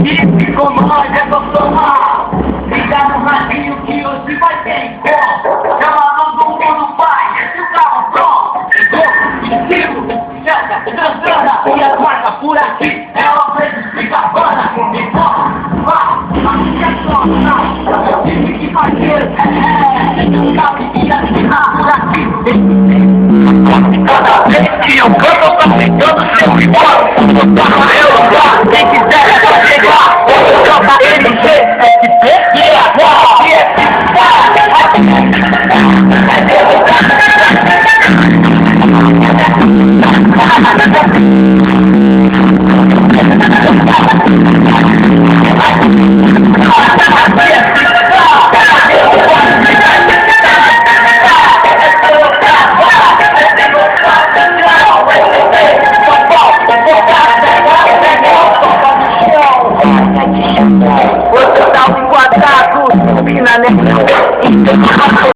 Equipe com nós é profissional. Liga no radinho que hoje vai ter encontro. Chama todo mundo, pai, esse o carro pronto. Estilo, chega, transana, e as marcas por aqui. É uma frente de cabana. E vá, aqui é só, não. Eu tive que fazer, cabe e assinar por aqui. Cada vez que eu canto, eu tô ficando seu igual. Eu tô no meu lugar, quem quiser é só chegar. Eu canto NG, equipe e agora. E é